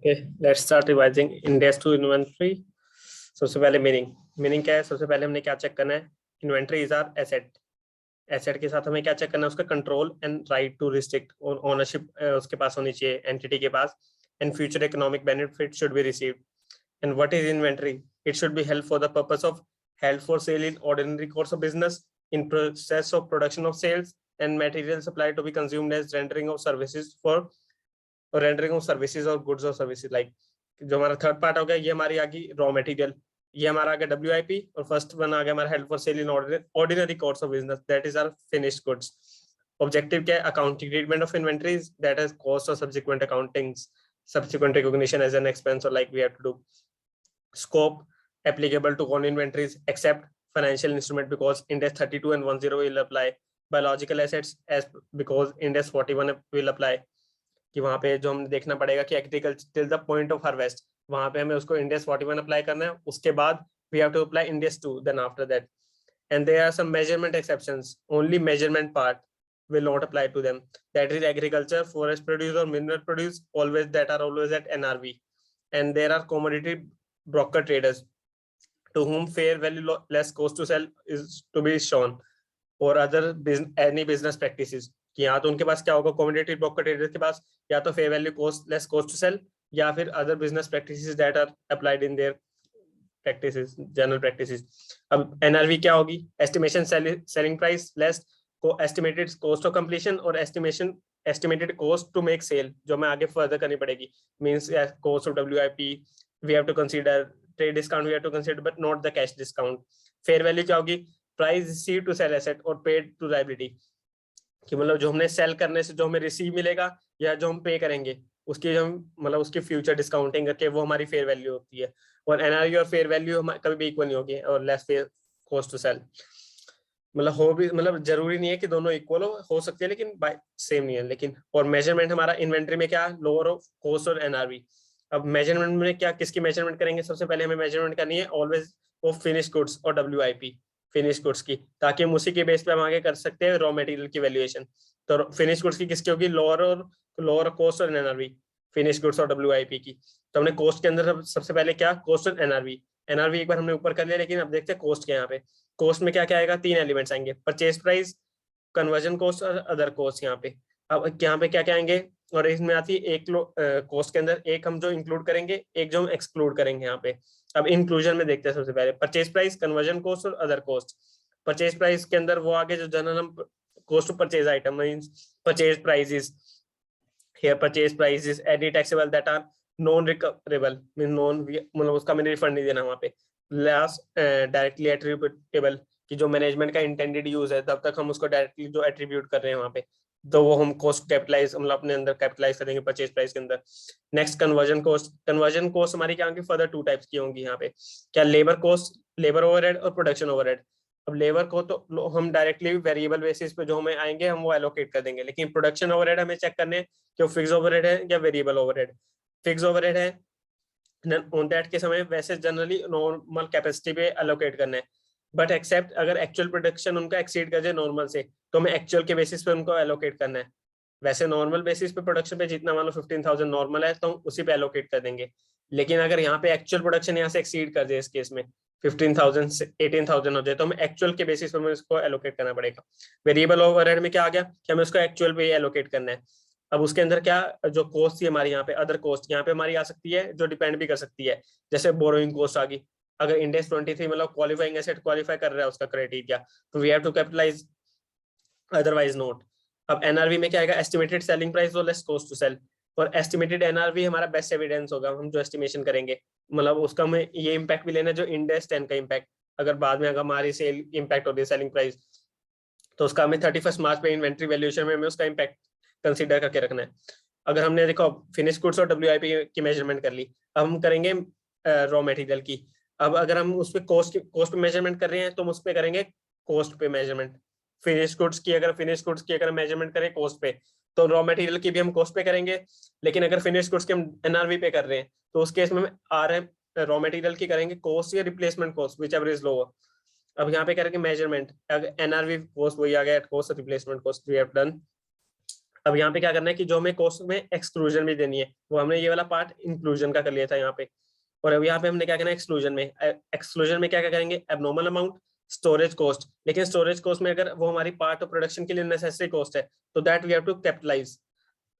Okay, let's start revising index to inventory. सबसे पहले meaning क्या है? सबसे पहले हमने क्या चेक करना है? इन्वेंट्री इज आर एसेट के साथ हमें क्या चेक करना है? उसका control and right to restrict और ओनरशिप उसके पास होनी चाहिए, एंटिटी के पास, and future economic benefit should be received. And what is inventory? It should be held for the purpose of held for sale in ordinary course of business, in process of production of sales and material supply to be consumed as rendering of services for rendering of services और goods और services. Like जो हमारा third part हो गया, ये हमारी आ गई raw material, ये हमारा आ गया WIP, और फर्स्ट वन आ गया हमारा held for sale in ordinary course of business, that is our finished goods. Objective क्या है? Accounting treatment of inventories, that is cost और subsequent accounting, subsequent recognition as an expense, और like we have to do. Scope applicable to all inventories except financial instrument because index 32 and 10 will apply. Biological assets as because index 41 will apply. कि वहां पे जो हमें देखना पड़ेगा कि agriculture till the point of harvest, वहां पे हमें उसको इंडेक्स 41 अप्लाई करना है. उसके बाद we have to apply index 2 then after that. And there are some measurement exceptions, only measurement part will not apply to them, that is agriculture, forest produce or mineral produce, always that are always at NRV. And there are commodity broker traders to whom fair value less cost to sell is to be shown, or other any business practices. कि यहाँ तो उनके पास क्या होगा, commodity broker trader के पास या तो fair value cost less cost to sell, या फिर other business practices that are applied in their practices, general practices. अब NRV क्या होगी? एस्टिमेशन सेलिंग प्राइस लेस को एस्टिमेटेड कॉस्ट ऑफ कंप्लीशन और estimated cost to make sale, जो हमें आगे फर्दर करनी पड़ेगी. Means cost of WIP we have to consider, trade discount we have to consider, but not the cash discount. Fair value क्या होगी? Price receive to sale asset और paid to liability, कि मतलब जो हमने सेल करने से जो हमें रिसीव मिलेगा या जो हम पे करेंगे उसकी जो मतलब उसकी फ्यूचर डिस्काउंटिंग करके वो हमारी फेयर वैल्यू होती है. और NRV और फेयर वैल्यू कभी भी इक्वल नहीं होगी, और less fair cost to sell मतलब हो भी, मतलब जरूरी नहीं है कि दोनों इक्वल हो सकते हैं, लेकिन बाय सेम नहीं है. लेकिन और मेजरमेंट हमारा इन्वेंट्री में क्या? लोअर ऑफ कॉस्ट और NRV. अब मेजरमेंट में क्या, किसकी मेजरमेंट करेंगे? सबसे पहले हमें मेजरमेंट करनी है ऑलवेज ऑफ फिनिश गुड्स और WIP फिनिश गुड्स की, ताकि हम उसी के बेस पे हम आगे कर सकते हैं रॉ मटेरियल की वैल्यूएशन. तो फिनिश गुड्स की किसकी होगी? लोअर कॉस्ट और NRV, फिनिश गुड्स और WIP की. तो हमने कॉस्ट के अंदर सबसे पहले क्या? कॉस्ट और NRV एक बार हमने ऊपर कर लिया, लेकिन अब देखते हैं कॉस्ट के. यहाँ पे कॉस्ट में क्या क्या आएगा? 3 एलिमेंट्स आएंगे, परचेज प्राइस, कन्वर्जन कॉस्ट और अदर कॉस्ट. यहाँ पे अब यहाँ पे क्या क्या आएंगे? और इसमें आती है एक कॉस्ट के अंदर एक हम जो इंक्लूड करेंगे, एक जो हम एक्सक्लूड करेंगे. यहाँ पे अब इंक्लूजन में देखते हैं सबसे पहले परचेज प्राइस, कन्वर्जन कॉस्ट और अदर कॉस्ट. परचेज प्राइस के अंदर वो आगे जो जनरल हम cost to purchase item means purchase prices, here purchase prices any taxable that are non recoverable, mean non मतलब उसका मैंने रिफंड नहीं देना. वहाँ पे लास्ट डायरेक्टली एट्रीब्यूटेबल, कि जो मैनेजमेंट का इंटेंडेड यूज है तब तक हम उसको डायरेक्टली जो एट्रीब्यूट कर रहे हैं वहाँ पे, तो वो हम कॉस्ट कैपिटलाइज मतलब अपने अंदर कैपिटलाइज करेंगे परचेज प्राइस के अंदर. नेक्स्ट कन्वर्जन कॉस्ट हमारी क्या होंगी? फर्दर 2 टाइप्स की होंगी यहाँ पे. क्या? लेबर कॉस्ट, लेबर ओवरहेड और प्रोडक्शन ओवरहेड. अब लेबर को तो हम डायरेक्टली वेरिएबल बेसिस पे जो हमें आएंगे हम वो एलोकेट कर देंगे, लेकिन प्रोडक्शन ओवरहेड हमें चेक करने कि वो फिक्स ओवरहेड है या वेरिएबल ओवरहेड. फिक्स ओवरहेड है ऑन दैट के समय वैसे जनरली नॉर्मल कैपेसिटी पे एलोकेट करना है, बट एक्सेप्ट अगर एक्चुअल प्रोडक्शन उनका एक्सीड कर जाए नॉर्मल से, तो हमें एक्चुअल के बेसिस पे उनको एलोकेट करना है. वैसे नॉर्मल बेसिस पे प्रोडक्शन पे जितना मान लो 15,000 नॉर्मल है तो हम उसी पे एलोकेट कर देंगे. लेकिन अगर यहाँ पे एक्चुअल प्रोडक्शन यहाँ से एक्सीड कर जाए, इस केस में 15,000 से 18,000 हो जाए, तो हमें एक्चुअल के बेसिस पे हमें इसको एलोकेट करना पड़ेगा. वेरिएबल ओवरहेड में क्या आ गया कि हमें उसको एक्चुअल पे एलोकेट करना है. अब उसके अंदर क्या जो कॉस्ट थी हमारी यहाँ पे, अदर कॉस्ट यहाँ पे हमारी आ सकती है जो डिपेंड भी कर सकती है, जैसे बोरोइंग कॉस्ट आ गई. अगर इंडेक्स 23 मतलब क्वालिफाइंग एसेट क्वालिफाई कर रहा है उसका क्राइटेरिया, तो we have to capitalise, otherwise not. अब NRV में क्या आएगा? एस्टिमेटेड सेलिंग प्राइस और लेस कॉस्ट टू सेल. और एस्टिमेटेड NRV हमारा बेस्ट एविडेंस होगा, हम जो एस्टिमेशन करेंगे मतलब उसका हमें ये इम्पैक्ट भी लेना जो इंडेक्स 10 का इम्पैक्ट, अगर बाद में अगर हमारी सेल इम्पैक्ट होती है सेलिंग प्राइस, तो उसका हमें 31 मार्च पे इन्वेंट्री वैल्यूएशन में हमें उसका इम्पैक्ट कंसीडर करके रखना है. अगर हमने देखो फिनिश गुड्स और WIP की मेजरमेंट कर ली, अब हम करेंगे रॉ मटेरियल की. अब अगर हम उस पे कॉस्ट पे मेजरमेंट कर रहे हैं तो हम उस पे करेंगे कॉस्ट पे मेजरमेंट. फिनिश गुड्स की अगर मेजरमेंट करें कॉस्ट पे, तो रॉ मटेरियल की भी हम कॉस्ट पे करेंगे. लेकिन अगर फिनिश गुड्स की हम NRV पे कर रहे हैं, तो उस केस में हम रॉ मटेरियल की करेंगे कॉस्ट या replacement cost, which ever is lower. अब यहाँ पे करेंगे मेजरमेंट, अगर NRV कॉस्ट वही आ गया, cost replacement cost we have done. अब यहाँ पे क्या करना है कि जो हमें कॉस्ट में एक्सक्लूजन भी देनी है, वो हमने ये वाला पार्ट इंक्लूजन का कर लिया था यहाँ पे। और अब यहाँ पे हमने क्या करना है एक्सक्लूजन में, एक्सक्लूजन में क्या क्या करेंगे, एबनॉर्मल अमाउंट, स्टोरेज कॉस्ट। लेकिन स्टोरेज कॉस्ट में अगर वो हमारी पार्ट ऑफ प्रोडक्शन के लिए नेसेसरी कॉस्ट है तो that we have to capitalise,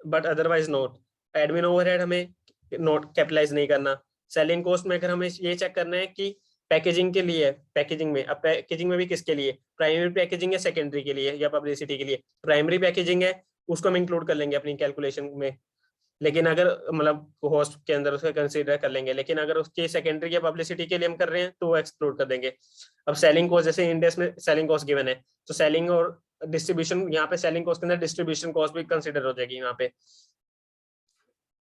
but otherwise not. Admin overhead हमें नोट कैपिटलाइज नहीं करना। सेलिंग कॉस्ट में अगर हमें ये चेक करना है कि पैकेजिंग के लिए, पैकेजिंग में, अब पैकेजिंग में भी किसके लिए, प्राइमरी पैकेजिंग है सेकेंडरी के लिए या पब्लिसिटी के लिए, प्राइमरी पैकेजिंग है उसको हम इंक्लूड कर लेंगे अपनी कैलकुलेशन में। लेकिन अगर मतलब होस्ट के अंदर उसका कंसीडर कर लेंगे, लेकिन अगर उसकी सेकेंडरी या पब्लिसिटी के लिए हम कर रहे हैं तो वो एक्सक्लूड कर देंगे। अब सेलिंग कॉस्ट, जैसे इंडेक्स में सेलिंग कॉस्ट गिवन है तो सेलिंग और डिस्ट्रीब्यूशन, यहाँ पे सेलिंग कॉस्ट के अंदर डिस्ट्रीब्यूशन कॉस्ट भी कंसीडर हो जाएगी यहाँ पे।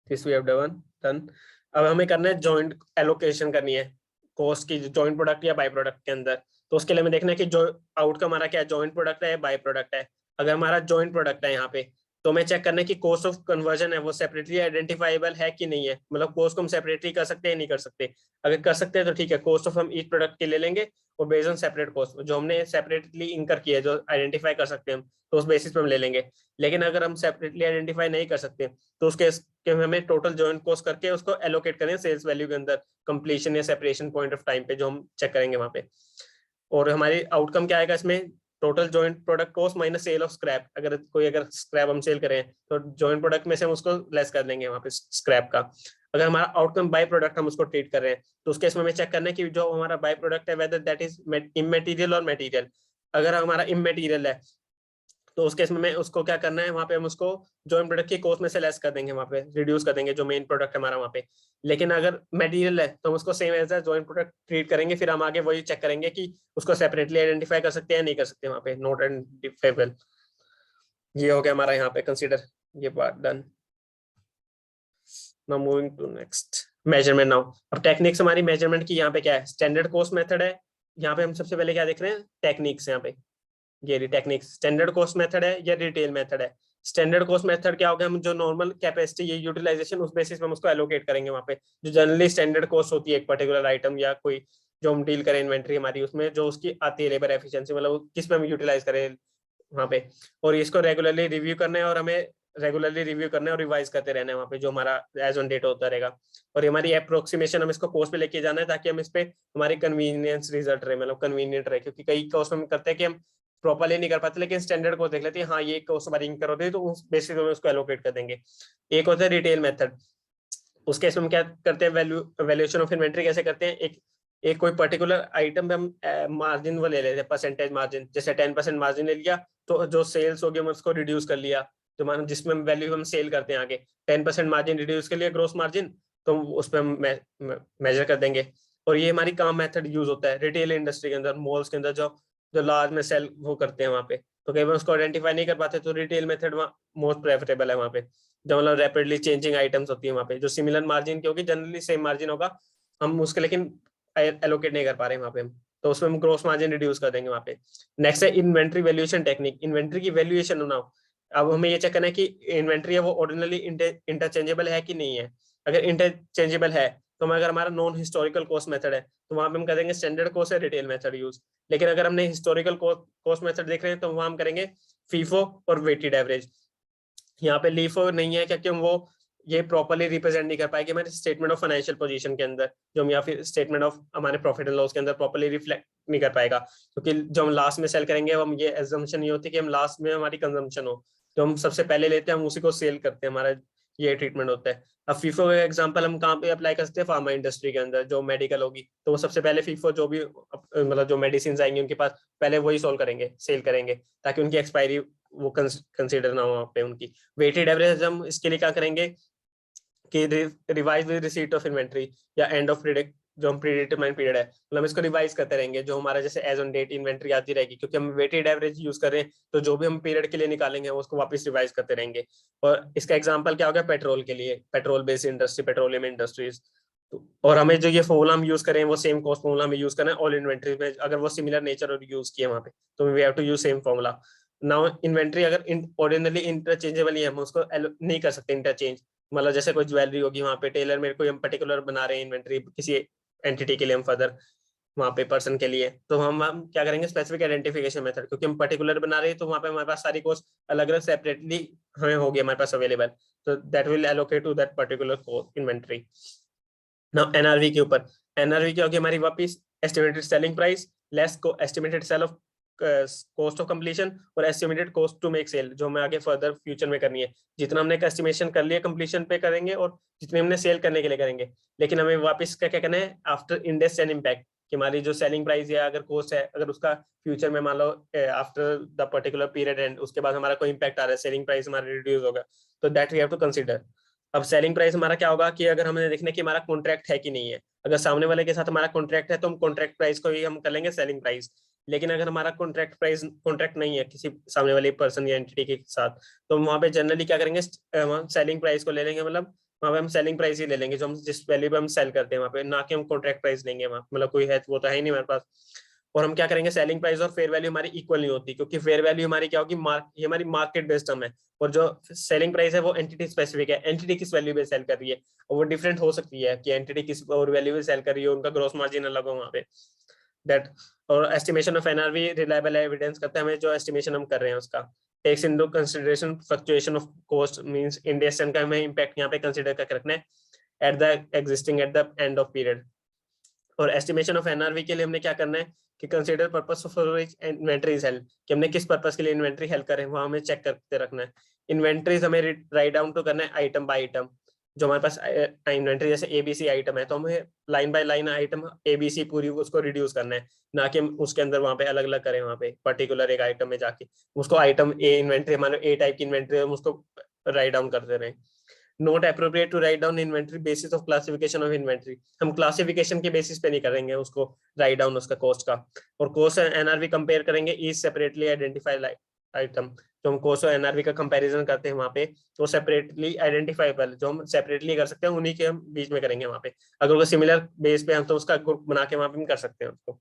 This we have done. अब हमें करना है जॉइंट एलोकेशन करनी है कॉस्ट की, जॉइंट प्रोडक्ट या बाय प्रोडक्ट के अंदर। तो उसके लिए हमें देखना है कि जो आउटकम हमारा क्या है, जॉइंट प्रोडक्ट है या बाय प्रोडक्ट है। अगर हमारा जॉइंट प्रोडक्ट है यहाँ पे तो हमें चेक करना है कि कॉस्ट ऑफ कन्वर्जन है वो सेपरेटली आइडेंटिफाइबल है कि नहीं है, मतलब कॉस्ट को हम सेपरेटली कर सकते हैं नहीं कर सकते। अगर कर सकते हैं तो ठीक है, कॉस्ट ऑफ हम ईच प्रोडक्ट के ले लेंगे और बेस्ड ऑन सेपरेट कॉस्ट जो हमने सेपरेटली इंकर किया है, जो आइडेंटिफाई कर सकते हैं हम, तो उस बेसिस पे हम ले लेंगे। लेकिन अगर हम सेपरेटली आइडेंटिफाई नहीं कर सकते तो उसके हमें टोटल जॉइंट कॉस्ट करके उसको एलोकेट करें सेल्स वैल्यू के अंदर, कंप्लीशन या सेपरेशन पॉइंट ऑफ टाइम पे जो हम चेक करेंगे वहां पे। और हमारी आउटकम क्या आएगा इसमें, total joint product cost minus cell of scrap. अगर स्क्रैप हम सेल करें तो जॉइंट प्रोडक्ट में से हम उसको लेस कर देंगे वहां पे स्क्रैप का। अगर हमारा आउटकम बाय प्रोडक्ट हम उसको ट्रीट कर रहे हैं तो उसके इसमें हमें चेक करना है कि जो हमारा बाय प्रोडक्ट है वेदर दैट इज इमटेरियल और मटेरियल। अगर हमारा इमटेरियल है तो उस केस में उसको क्या करना है, वहां पे हम उसको जॉइंट प्रोडक्ट की कॉस्ट में से लेस कर देंगे, वहां पे रिड्यूस कर देंगे जो मेन प्रोडक्ट है हमारा वहां पे। लेकिन अगर मटेरियल है तो हम उसको same as joint product treat करेंगे, फिर हम आगे वही चेक करेंगे कि उसको सेपरेटली आइडेंटिफाई कर सकते हैं नहीं कर सकते वहां पे, नोट आइडेंटिफाइबल। ये हो गया हमारा यहाँ पे कंसीडर, ये बात done. Now moving to next measurement. Now अब टेक्निक्स हमारी मेजरमेंट की यहाँ पे क्या है, स्टैंडर्ड कॉस्ट मेथड है। यहाँ पे हम सबसे पहले क्या देख रहे हैं, टेक्निक्स। यहाँ पे ये टेक्निक्स स्टैंडर्ड कॉस्ट मेथड है या रिटेल मेथड है। स्टैंडर्ड कॉस्ट मेथड क्या होगा, हम जो नॉर्मल कैपेसिटी या यूटिलाइजेशन उस बेसिस पे हम उसको एलोकेट करेंगे वहां पे। जो जनरली स्टैंडर्ड कॉस्ट होती है एक पर्टिकुलर आइटम या कोई जो हम डील करें इन्वेंट्री हमारी, उसमें जो उसकी आती है लेबर एफिशिएंसी, मतलब किस पे हम यूटिलाइज करें वहां पे। और इसको रेगुलरली रिव्यू करना है और हमें रेगुलरली रिव्यू करना है और रिवाइज करते रहना है वहाँ पे जो हमारा एज ऑन डेट होता रहेगा। और हमारी अप्रोक्सीमेशन हम इसको कॉस्ट पे लेके जाना है ताकि हम इस पे हमारी कन्वीनियंस रिजल्ट रहे, मतलब कन्वीनियंट रहे। क्योंकि कई कॉस्ट हम करते हैं कि हम प्रॉपरली नहीं कर पाते, लेकिन स्टैंडर्ड को देख लेते हैं, हाँ ये कॉस्ट हमारी इंकर होती है तो उस बेसिस पे उसको एलोकेट कर देंगे। एक होता है रिटेल मेथड, उस केस में हम क्या करते हैं, वैल्यूएशन ऑफ इन्वेंट्री कैसे करते हैं। एक एक कोई पर्टिकुलर आइटम पे हम मार्जिन वो ले लेते हैं, परसेंटेज मार्जिन। जैसे 10% मार्जिन ले लिया तो जो सेल्स होगी हम उसको रिड्यूस कर लिया, तो मान जिसमें वैल्यू हम सेल करते हैं आगे 10% मार्जिन रिड्यूस कर लिया ग्रोस मार्जिन, तो उस पर हम मेजर कर देंगे। और ये हमारी काम मेथड यूज होता है रिटेल इंडस्ट्री के अंदर, मॉल्स के अंदर जो जो लार्ज में सेल वो करते हैं वहाँ पे। तो कई बार उसको आइडेंटिफाई नहीं कर पाते तो रिटेल मेथड मोस्ट प्रेफरेबल है वहाँ पे। जो मतलब रैपिडली चेंजिंग आइटम्स होती है वहाँ पे, जो सिमिलर मार्जिन की होगी, जनरली सेम मार्जिन होगा, हम उसके लेकिन एलोकेट नहीं कर पा रहे वहाँ पे हम, तो उसमें हम ग्रोस मार्जिन रिड्यूस कर देंगे वहाँ पे। नेक्स्ट है इन्वेंट्री वैल्यूएशन टेक्निक, इन्वेंट्री की वैल्यूएशन बनाओ। अब हमें ये चेक करना है कि इन्वेंट्री है वो ऑर्डिनली इंटरचेंजेबल है कि नहीं है। अगर इंटरचेंजेबल है तो अगर हमारा नॉन हिस्टोरिकल कॉस्ट मेथड है तो वहां पे हम करेंगे स्टैंडर्ड कॉस्ट या रिटेल मेथड यूज। लेकिन अगर हमने हिस्टोरिकल कॉस्ट मेथड देख रहे हैं तो वहां हम करेंगे फीफो और वेटेड एवरेज। यहाँ पे लीफो नहीं है क्योंकि हम वो ये प्रॉपर्ली रिप्रेजेंट नहीं कर पाएंगे हमारे स्टेटमेंट ऑफ फाइनेंशियल पोजीशन के अंदर, जो हम या फिर स्टेटमेंट ऑफ हमारे प्रॉफिट एंड लॉस के अंदर प्रॉपर्ली रिफ्लेक्ट नहीं कर पाएगा। क्योंकि जो हम लास्ट में सेल करेंगे हम ये एजम्पशन ये होती है कि हम लास्ट में हमारी कंजम्पशन हो, जो हम सबसे पहले लेते हैं हम उसी को सेल करते हैं, हमारा ये ट्रीटमेंट होता है। अब फीफो का एग्जांपल हम कहाँ पे अप्लाई कर सकते हैं, फार्मा इंडस्ट्री के अंदर जो मेडिकल होगी तो वो सबसे पहले फीफो जो भी मतलब जो मेडिसिन आएंगी उनके पास पहले वही सोल्व करेंगे, सेल करेंगे, ताकि उनकी एक्सपायरी वो कंसीडर ना हो वहाँ पे उनकी। वेटेड एवरेज हम इसके लिए क्या करेंगे कि revise with receipt of inventory या एंड ऑफ प्रीडिक्ट जो हम प्रीडिटरमाइंड पीरियड है, मतलब हम इसको रिवाइज करते रहेंगे जो हमारा जैसे एज ऑन डेट इन्वेंट्री आती रहेगी, क्योंकि हम वेटेड एवरेज यूज कर रहे हैं तो जो भी हम पीरियड के लिए निकालेंगे उसको वापस रिवाइज करते रहेंगे। और इसका एग्जांपल क्या होगा, पेट्रोल के लिए, petrol based industry, petroleum industries. और हमें जो ये फॉर्मूला हम यूज करें वो सेम कॉस्ट फॉर्मूला हमें यूज करना है ऑल इन्वेंट्री में, अगर वो सिमिलर नेचर और यूज किए वहाँ पे तो we have to use same formula. Now inventory अगर ऑर्डिनरली इंटरचेंजेबल है हम उसको नहीं कर सकते इंटरचेंज, मतलब जैसे कोई ज्वेलरी होगी वहाँ पे टेलर मेरे को हम पर्टिकुलर बना रहे हैं इन्वेंट्री किसी एंटिटी के लिए हम फर्दर, वहाँ पे पर्सन के लिए, तो हम क्या करेंगे स्पेसिफिक आइडेंटिफिकेशन मेथड, क्योंकि हम पर्टिकुलर बना रहे हैं तो वहाँ पे हमारे पास सारी कोस्ट अलग अलग सेपरेटली हमें होगी हमारे पास अवेलेबल, तो that will allocate to that particular inventory. Now NRV के ऊपर, एनआरवी क्या होगी हमारी वापस एस्टिमेटेड सेलिंग प्राइस लेस को estimated sale of cost of completion और estimated cost to make sale, जो हमें आगे फर्दर फ्यूचर में करनी है। जितना हमने एस्टिमेशन कर लिया कंप्लीशन पे करेंगे और जितने हमने सेल करने के लिए करेंगे, लेकिन हमें वापस क्या क्या करना है आफ्टर इंडेक्स एंड इम्पैक्ट, कि हमारी जो सेलिंग प्राइस या अगर कॉस्ट है अगर उसका फ्यूचर में मान लो after the particular period and उसके बाद हमारा कोई इम्पैक्ट आ रहा है, सेलिंग प्राइस हमारा रिड्यूस होगा, तो that we have to consider. अब सेलिंग प्राइस हमारा क्या होगा कि अगर हमें देखना कि हमारा कॉन्ट्रैक्ट है कि नहीं है, अगर सामने वाले के साथ हमारा कॉन्ट्रैक्ट है तो हम कॉन्ट्रैक्ट प्राइस को ही हम कर लेंगे सेलिंग प्राइस। लेकिन अगर हमारा कॉन्ट्रैक्ट नहीं है किसी सामने वाले पर्सन या एंटिटी के साथ, तो हम वहाँ पे जनरली क्या करेंगे सेलिंग प्राइस को ले लेंगे, मतलब वहाँ पे हम सेलिंग प्राइस ही ले लेंगे जो हम जिस वैल्यू पे हम सेल करते हैं वहाँ पे, ना कि हम कॉन्ट्रैक्ट प्राइस लेंगे वहाँ, मतलब कोई है वो तो है ही नहीं हमारे पास। और हम क्या करेंगे सेलिंग प्राइस और फेयर वैल्यू हमारी इक्वल नहीं होती, क्योंकि फेयर वैल्यू हमारी क्या होगी ये हमारी मार्केट बेस्ड टर्म है, और जो सेलिंग प्राइस है वो एंटिटी स्पेसिफिक है, एंटिटी किस वैल्यू पे सेल कर रही है, और वो डिफरेंट हो सकती है कि एंटिटी किस और वैल्यू पे सेल कर रही है, उनका ग्रॉस मार्जिन अलग हो वहाँ पे दैट। और estimation of NRV reliable evidence करता है हमें जो एस्टिमेशन हम कर रहे हैं उसका, takes into consideration fluctuation of cost, means indexation का हमें इंपैक्ट यहाँ पे कंसीडर करके रखना है at the end of period. और एस्टिमेशन ऑफ एनआरवी के लिए हमने क्या करना है कि consider purpose of inventory held, कि हमने किस पर्पस के लिए इन्वेंटरी हेल्ड करें वहां हमें चेक करते रखना है। इन्वेंटरीज हमें राइट डाउन टू करना है आइटम बाय आइटम, जो हमारे पास इन्वेंटरी जैसे एबीसी आइटम है तो हमें line by line item ABC पूरी उसको रिड्यूस करना है, ना कि हम उसके अंदर वहां पे अलग अलग करें, वहां पे पर्टिकुलर एक आइटम में जाके उसको आइटम ए इन्वेंटरी हमारे ए टाइप की इन्वेंटरी हम उसको राइट डाउन करते रहे। Not appropriate to write down inventory basis of classification of inventory, हम क्लासिफिकेशन के बेसिस पे नहीं करेंगे उसको राइट डाउन उसका कॉस्ट का। और कॉस्ट एनआरवी कंपेयर करेंगे ईच सेपरेटली आइडेंटिफाइड आइटम, जो हम कॉस्ट और एनआरवी का कंपैरिजन करते हैं वहाँ पे, तो सेपरेटली आइडेंटिफाइबल जो हम सेपरेटली कर सकते हैं उन्हीं के हम बीच में करेंगे वहाँ पे, अगर वो सिमिलर बेस पे हम तो उसका ग्रुप बना के वहाँ पे हम कर सकते हैं उसको।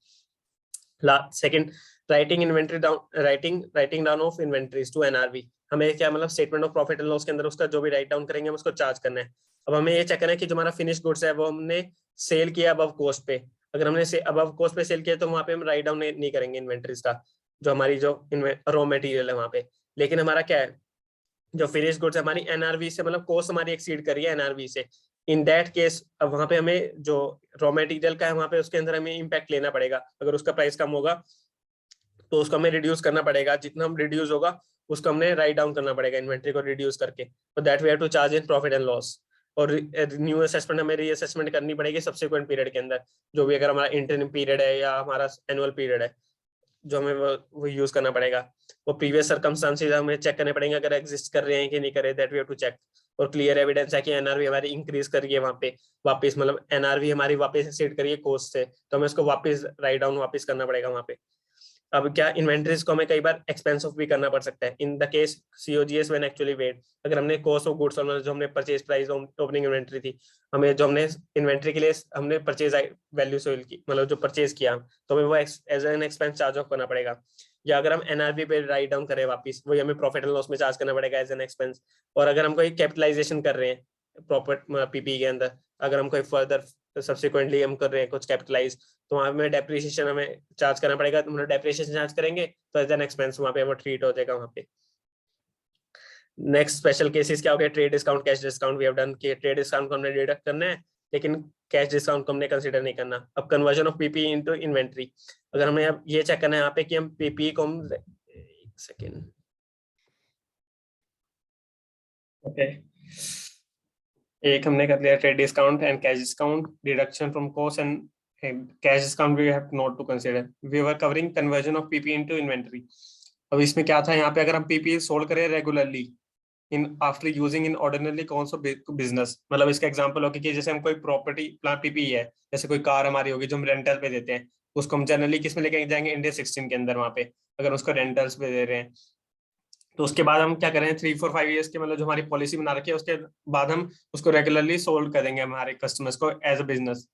Second, writing down of inventories to NRV, हमें क्या मतलब statement of profit and loss के अंदर उसका जो भी राइट डाउन करेंगे हम उसको चार्ज करना है। अब हमें ये चेक करना है कि जो हमारा फिनिश गुड्स है वो हमने सेल किया अबव कॉस्ट पे, अगर हमने अबव कॉस्ट पे सेल किया तो वहाँ पे हम राइट डाउन नहीं करेंगे इन्वेंटरीज का, जो हमारी जो रॉ मटेरियल है वहाँ पे। लेकिन हमारा क्या है जो फिनिश गुड्स हमारी एनआरवी से मतलब कॉस्ट हमारी एक्सीड करी है एनआरवी से, इन दैट केस अब वहाँ पे हमें जो रॉ मटेरियल का है वहाँ पे उसके अंदर हमें इम्पैक्ट लेना पड़ेगा, अगर उसका प्राइस कम होगा तो उसको हमें रिड्यूस करना पड़ेगा, जितना हम रिड्यूस होगा उसको हमने राइट डाउन करना पड़ेगा इन्वेंट्री को रिड्यूस करके, तो that we have to charge in profit and loss. और न्यू असेसमेंट हमें रीअसेसमेंट करनी पड़ेगी सब्सिक्वेंट पीरियड के अंदर, जो भी अगर हमारा इंटरम पीरियड है या हमारा एनुअल पीरियड है जो हमें वो यूज करना पड़ेगा। वो प्रीवियस सर्कमस्टांसेस हमें चेक करने पड़ेंगे अगर एग्जिस्ट कर रहे हैं कि नहीं कर रहे, that we have to check. और क्लियर एविडेंस है कि एनआरवी हमारी इंक्रीज करिए वहाँ पे वापस, मतलब एनआरवी हमारी वापस सेट करिए कोस्ट से, तो हमें उसको वापस राइट डाउन वापस करना पड़ेगा वहाँ पे। अब क्या इन्वेंटरीज को हमें कई बार एक्सपेंस ऑफ भी करना पड़ सकता है in the case COGS when actually wait, अगर हमने कॉस्ट ऑफ गुड्स और जो हमने परचेज प्राइस ओपनिंग इन्वेंटरी थी, हमें जो हमने इन्वेंटरी के लिए हमने परचेज वैल्यू सेल की मतलब जो परचेज किया तो हमें वो as an expense charge off करना पड़ेगा। या अगर हम एनआरबी पे राइट डाउन करें वापस वही हमें प्रॉफिट एंड लॉस में चार्ज करना पड़ेगा एज एन एक्सपेंस। और अगर हम कोई कैपिटलाइजेशन कर रहे हैं प्रॉपर्ट पीपी के अंदर, अगर हम कोई फर्दर सब्सिक्वेंटली हम कर रहे हैं कुछ कैपिटलाइज, तो वहाँ में डेप्रिसिएशन हमें चार्ज करना पड़ेगा, तो हम डेप्रिसिएशन चार्ज करेंगे तो एज एन एक्सपेंस वहाँ पे वो ट्रीट हो जाएगा वहाँ पे। नेक्स्ट स्पेशल केसेस क्या हो गया, trade discount cash discount we have done कि ट्रेड डिस्काउंट को हमने डिडक्ट करना है लेकिन कैश डिस्काउंट को हमने कंसीडर नहीं करना। अब conversion of PP into inventory, अगर हमें अब ये चेक करना है यहाँ पे कि हम पीपी को हम एक सेकेंड ओके एक हमने कर लिया trade discount and cash discount deduction from cost and cash discount we have not to consider, we were covering conversion of PP into inventory. अब इसमें क्या था यहाँ पे अगर हम पीपी सोल्ड करें regularly in after using in ordinary course of business, मतलब इसका एग्जांपल होगी कि जैसे हम कोई प्रॉपर्टी प्लांट पीपी है, जैसे कोई कार हमारी होगी जो हम रेंटल पे देते हैं, उसको हम जनरली किस में लेके जाएंगे इंडिया 16 के अंदर वहाँ पे, अगर उसको रेंटल्स पे दे रहे हैं तो उसके बाद हम क्या करें 3-4-5 ईयर्स के मतलब जो हमारी पॉलिसी बना रखी है उसके बाद हम उसको रेगुलरली सोल्ड करेंगे हमारे कस्टमर्स को एज अ बिजनेस,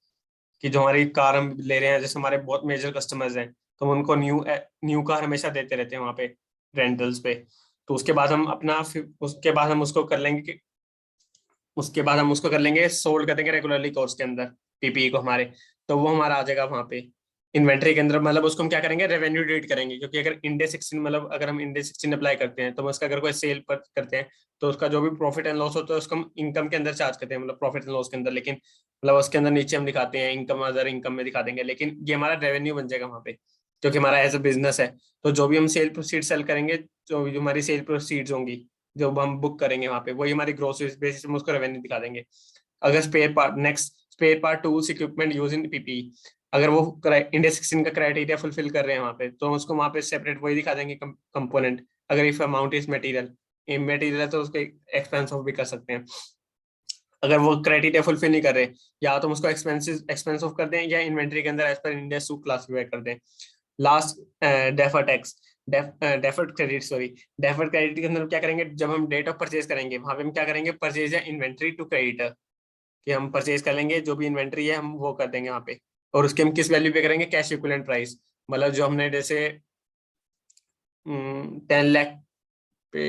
कि जो हमारी कार हम ले रहे हैं जैसे हमारे बहुत मेजर कस्टमर्स हैं तो हम उनको न्यू कार हमेशा देते रहते हैं वहाँ पे रेंटल्स पे। तो उसके बाद हम अपना उसके बाद हम उसको कर लेंगे कि उसके बाद हम उसको कर लेंगे सोल्ड कर देंगे रेगुलरली कोर्स के अंदर पीपीई को हमारे, तो वो हमारा आ जाएगा वहाँ पे इन्वेंट्री के अंदर मतलब उसको हम क्या करेंगे, रेवेन्यू डिडक्ट करेंगे, क्योंकि अगर इंडेक्स 16 मतलब अगर हम इंडेक्स 16 अप्लाई करते हैं तो उसका अगर कोई सेल पर करते हैं तो उसका जो भी प्रॉफिट एंड लॉस होता है उसको हम इनकम के अंदर चार्ज करते हैं, मतलब प्रॉफिट एंड लॉस के अंदर, लेकिन मतलब उसके अंदर नीचे हम दिखाते हैं इनकम, अदर इनकम में दिखा देंगे, लेकिन ये हमारा रेवेन्यू बन जाएगा वहाँ पे, क्योंकि हमारा एज अ बिजनेस है। तो जो भी हम सेल प्रोसीड सेल करेंगे, जो भी हमारी सेल प्रोसीड्स होंगी जो हम बुक करेंगे वहाँ पे, वही हमारी ग्रोस बेसिस में उसको रेवेन्यू दिखा देंगे। अगर spare part, next spare part tools equipment use in PPE, अगर वो इंडिया 16 का क्राइटेरिया फुलफिल कर रहे हैं वहाँ पे, तो उसको वहाँ पे सेपरेट वही दिखा देंगे कंपोनेंट। अगर if amount is material, material है तो उसको एक्सपेंस ऑफ भी कर सकते हैं। अगर वो क्राइटेरिया फुलफिल नहीं कर रहे, या तो हम उसको एक्सपेंस ऑफ कर दें या इन्वेंट्री के अंदर एज पर इंडिया सू क्लासिफाई कर दें। Last defer tax, deferred credit, sorry deferred credit के अंदर क्या करेंगे, जब हम डेट ऑफ परचेज करेंगे वहां पे हम क्या करेंगे, परचेज या इन्वेंट्री टू क्रेडिटर, कि हम परचेज कर लेंगे जो भी इन्वेंट्री है हम वो कर देंगे वहां पे, और उसके हम किस वैल्यू पे करेंगे, कैश इक्विवेलेंट प्राइस, मतलब जो हमने जैसे 10 लाख पे,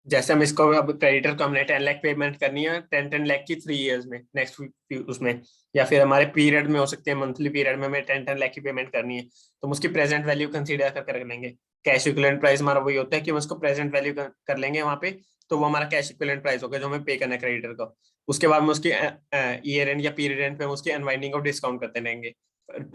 जैसे हम इसको अब क्रेडिटर को हमने 10 लाख पेमेंट करनी है 10 लाख की 3 इयर्स में, नेक्स्ट उसमें, या फिर हमारे पीरियड में हो सकते हैं, मंथली पीरियड में हमें 10 लाख की पेमेंट करनी है, तो हम उसकी प्रेजेंट वैल्यू कंसीडर कर लेंगे। कैश इक्विवेलेंट प्राइस हमारा वही होता है कि हम उसको प्रेजेंट वैल्यू कर लेंगे वहाँ पे, तो वो हमारा कैश इक्विवेलेंट प्राइस होगा जो हमें पे करना है क्रेडिटर को। उसके बाद में उसकी ईयर एंड या पीरियड एंड पे हम उसकी अनवाइंडिंग ऑफ डिस्काउंट करते रहेंगे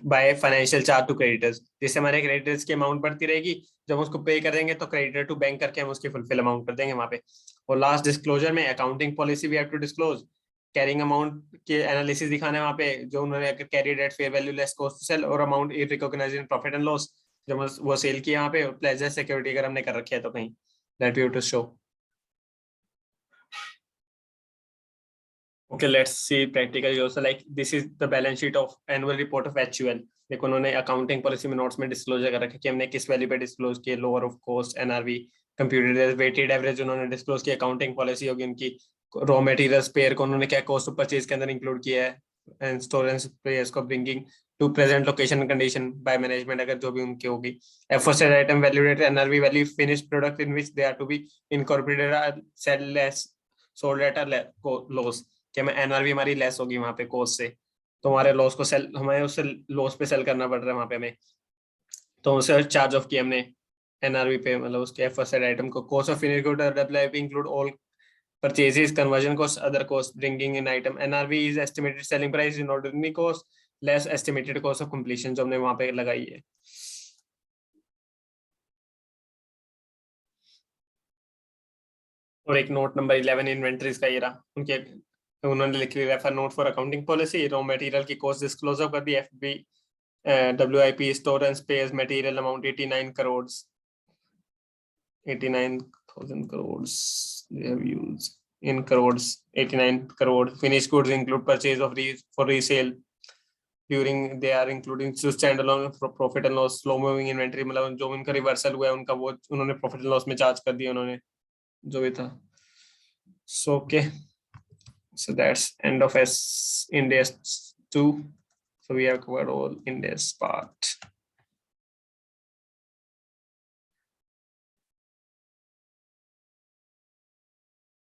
by financial charge to creditors, जिससे हमारे क्रेडिटर्स की अमाउंट बढ़ती रहेगी, जब हम उसको पे करेंगे तो क्रेडिटर टू बैंक करके हम उसकी फुलफिल अमाउंट कर देंगे वहाँ पे। और लास्ट डिस्क्लोजर में accounting policy we have to disclose, carrying amount के एनालिसिस दिखाना है वहाँ पे, जो उन्होंने carried at fair value less cost sale और amount is recognised in profit and loss, जब वो सेल किया वहाँ पे, प्लेजर सिक्योरिटी अगर हमने कर रखी है तो कहीं, that we have to show. Okay, let's see practical also, like this is the balance sheet of annual report of HUL। देखो उन्होंने अकाउंटिंग पॉलिसी में नोट्स में डिस्क्लोजर कर रखा है कि हमने किस वैल्यू पे डिस्क्लोज किया, lower of cost, NRV, computed weighted average उन्होंने डिस्क्लोज किया, अकाउंटिंग पॉलिसी होगी उनकी, रॉ मटेरियल स्पेयर को उन्होंने क्या कॉस्ट ऑफ परचेज के अंदर इंक्लूड किया है, एंड स्टोरेज स्पेयर्स को bringing to present location condition by management, अगर जो भी उनकी होगी, afforded item valuated NRV value finished product in which they are to be incorporated sale less sold at a loss, कि हमें एनआरवी हमारी less होगी वहां पे कॉस्ट से, तो हमारे लॉस को सेल, हमें उससे लॉस पे सेल करना पड़ रहा है वहां पे हमें, तो उसे चार्ज ऑफ किया हमने एनआरवी पे, मतलब उसके फर्स्ट आइटम को। Cost of finish good include all purchases, conversion cost, other cost, bringing in item, NRV is estimated selling price in ordinary cost less estimated cost of completion, जो हमने वहां पे लगाई है। और एक नोट नंबर 11 इन्वेंट्रीज का ये रहा उनके, उन्होंने लिख लिया refer note for accounting policy, raw material की कॉस्ट डिस्क्लोजर कर दी, FB WIP store and spares material amount 89 crores, 89,000 crores they have used in crores, 89 crores. Finished goods include purchase of for resale during, they are including to standalone profit and loss, slow moving inventory, मतलब जो उनका reversal हुआ है उनका वो उन्होंने profit and loss में charge कर दिया उन्होंने, जो भी था। So okay, so that's end of S Index 2, so we have covered all Index part.